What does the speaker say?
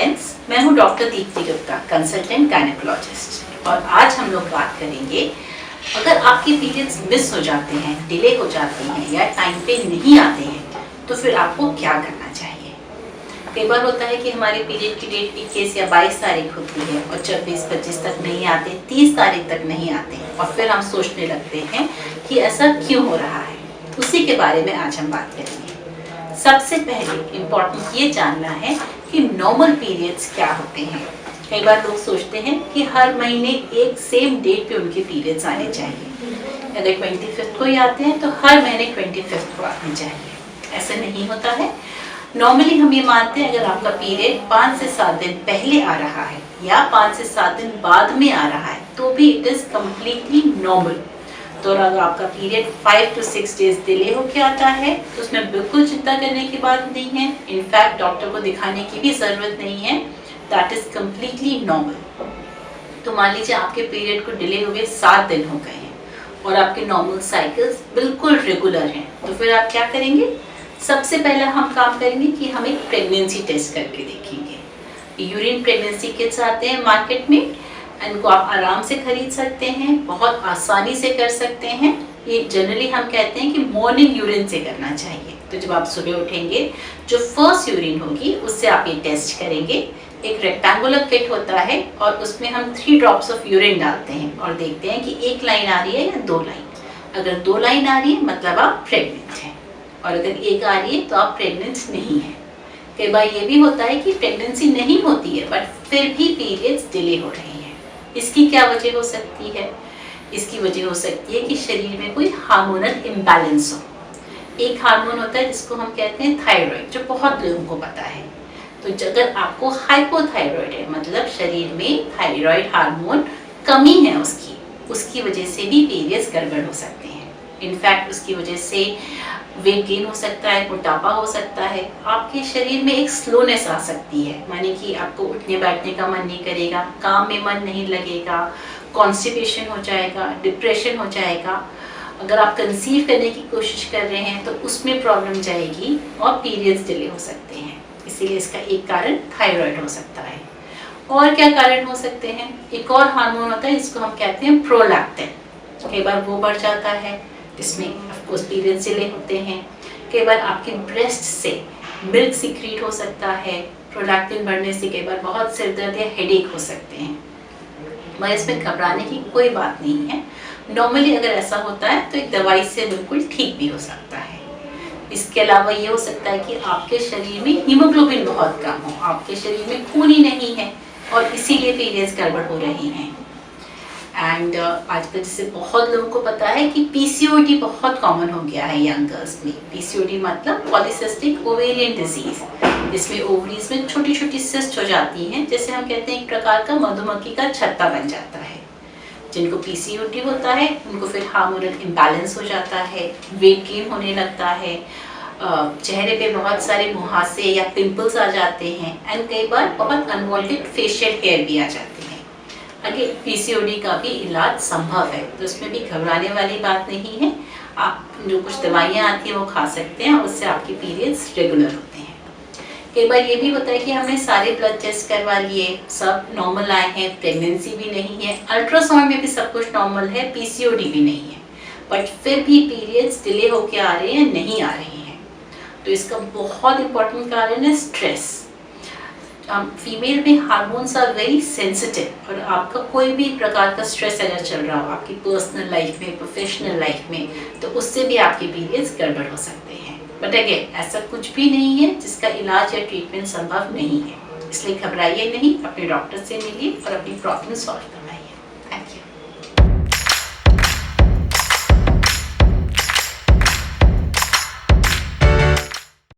Friends, मैं हूं doctor Deepti Gupta, consultant gynaecologist. और आज हम लोग बात करेंगे, अगर आपके पीरियड्स मिस हो जाते हैं, डिले हो जाते हैं या टाइम पे नहीं आते हैं तो फिर आपको क्या करना चाहिए। कई बार होता है कि हमारे पीरियड की डेट 21 या 22 तारीख होती है और 24-25 तक नहीं आते, 30 तारीख तक नहीं आते और फिर हम सोचने लगते हैं कि ऐसा क्यों हो रहा है। उसी के बारे में आज हम बात करेंगे। सबसे पहले इम्पोर्टेंट ये जानना है कि नॉर्मल पीरियड्स क्या होते हैं। कई बार लोग सोचते हैं कि हर महीने एक सेम डेट पे उनके पीरियड्स आने चाहिए। अगर 25 को ही आते हैं तो हर महीने 25 को आने चाहिए। ऐसा नहीं होता है। नॉर्मली हम ये मानते हैं अगर आपका पीरियड 5 से 7 दिन पहले आ रहा है या 5 से 7 दिन बाद में आ रहा है तो भी इट इज़ कम्प्लीटली नॉर्मल। तो अगर आपका पीरियड 5 to 6 डेज डिले होकर आता है तो उसमें बिल्कुल चिंता करने की बात नहीं है। इनफैक्ट डॉक्टर को दिखाने की भी ज़रूरत नहीं है। That is completely normal. तो मान लीजिए आपके पीरियड को डिले हुए 7 दिन हो गए हैं और आपके नॉर्मल साइकिल्स बिल्कुल रेगुलर हैं, तो फिर आप क्या करेंगे। सबसे पहला हम काम करेंगे कि हम एक प्रेगनेंसी टेस्ट करके देखेंगे। यूरिन प्रेगनेंसी किट्स आते हैं मार्केट में, इनको आप आराम से खरीद सकते हैं, बहुत आसानी से कर सकते हैं। ये जनरली हम कहते हैं कि मॉर्निंग यूरिन से करना चाहिए। तो जब आप सुबह उठेंगे, जो फर्स्ट यूरिन होगी उससे आप ये टेस्ट करेंगे। एक रेक्टेंगुलर किट होता है और उसमें हम 3 ड्रॉप्स ऑफ यूरिन डालते हैं और देखते हैं कि एक लाइन आ रही है या 2 लाइन। अगर 2 लाइन आ रही है मतलब आप प्रेग्नेंट हैं, और अगर एक आ रही है तो आप प्रेग्नेंट नहीं हैं। कई बार ये भी होता है कि प्रेगनेंसी नहीं होती है बट फिर भी पीरियड्स डिले हो रहे हैं। इसकी क्या वजह हो सकती है। इसकी वजह हो सकती है कि शरीर में कोई हार्मोनल इम्बैलेंस हो। एक हार्मोन होता है जिसको हम कहते हैं थायराइड, जो बहुत लोगों को पता है। तो अगर आपको हाइपोथायराइड है मतलब शरीर में थायराइड हार्मोन कमी है उसकी वजह से भी पीरियड्स गड़बड़ हो सकते हैं। इनफैक्ट उसकी वजह से वेट गेन हो सकता है, मोटापा हो सकता है, आपके शरीर में एक स्लोनेस आ सकती है, माने कि आपको उठने बैठने का मन नहीं करेगा, काम में मन नहीं लगेगा, कॉन्स्टिपेशन हो जाएगा, डिप्रेशन हो जाएगा। अगर आप कंसीव करने की कोशिश कर रहे हैं तो उसमें प्रॉब्लम जाएगी और पीरियड्स डिले हो सकते हैं। इसीलिए इसका एक कारण थायराइड हो सकता है। और क्या कारण हो सकते हैं। एक और हार्मोन होता है जिसको हम कहते हैं प्रोलैक्टिन। कई बार वो बढ़ जाता है, इसमें ऑफकोर्स पीरियड्स डिले होते हैं। कई बार आपके ब्रेस्ट से मिल्क सीक्रेट हो सकता है। प्रोलैक्टिन बढ़ने से कई बार बहुत सिर दर्द या हेडेक हो सकते हैं, मगर इसमें घबराने की कोई बात नहीं है। नॉर्मली अगर ऐसा होता है तो एक दवाई से बिल्कुल ठीक भी हो सकता है। इसके अलावा ये हो सकता है कि आपके शरीर में हीमोग्लोबिन बहुत कम हो, आपके शरीर में खून ही नहीं है और इसीलिए पीरियड्स गड़बड़ हो रही हैं। एंड आजकल जैसे बहुत लोगों को पता है कि पीसीओडी बहुत कॉमन हो गया है यंग गर्ल्स में। पीसीओडी मतलब पॉलीसिस्टिक ओवेरियन डिजीज, जिसमें ओवरीज में छोटी छोटी सिस्ट हो जाती हैं, जैसे हम कहते हैं एक प्रकार का मधुमक्खी का छत्ता बन जाता है। जिनको पीसीओडी होता है उनको फिर हार्मोनल इम्बैलेंस हो जाता है, वेट गेन होने लगता है, चेहरे पे बहुत सारे मुहासे या पिंपल्स आ जाते हैं एंड कई बार बहुत अनवांटेड फेशियल हेयर भी आ जाते हैं। अगर पीसीओडी का भी इलाज संभव है तो उसमें भी घबराने वाली बात नहीं है। आप जो कुछ दवाइयाँ आती हैं वो खा सकते हैं, उससे आपके पीरियड्स रेगुलर होते हैं। कई बार ये भी होता है कि हमने सारे ब्लड टेस्ट करवा लिए, सब नॉर्मल आए हैं, प्रेगनेंसी भी नहीं है, अल्ट्रासाउंड में भी सब कुछ नॉर्मल है, पीसीओडी भी नहीं है, बट फिर भी पीरियड्स डिले होके आ रहे हैं, नहीं आ रहे हैं। तो इसका बहुत इंपॉर्टेंट कारण है स्ट्रेस। फीमेल में हार्मोन्स आर वेरी सेंसिटिव और आपका कोई भी प्रकार का स्ट्रेस अगर चल रहा हो आपकी पर्सनल लाइफ में, प्रोफेशनल लाइफ में, तो उससे भी आपके पीरियड्स गड़बड़ हो सकते हैं। बट अगेन ऐसा कुछ भी नहीं है जिसका इलाज या ट्रीटमेंट संभव नहीं है, इसलिए घबराइए नहीं, अपने डॉक्टर से मिलिए और अपनी प्रॉब्लम सॉल्व करवाइए। Thank you.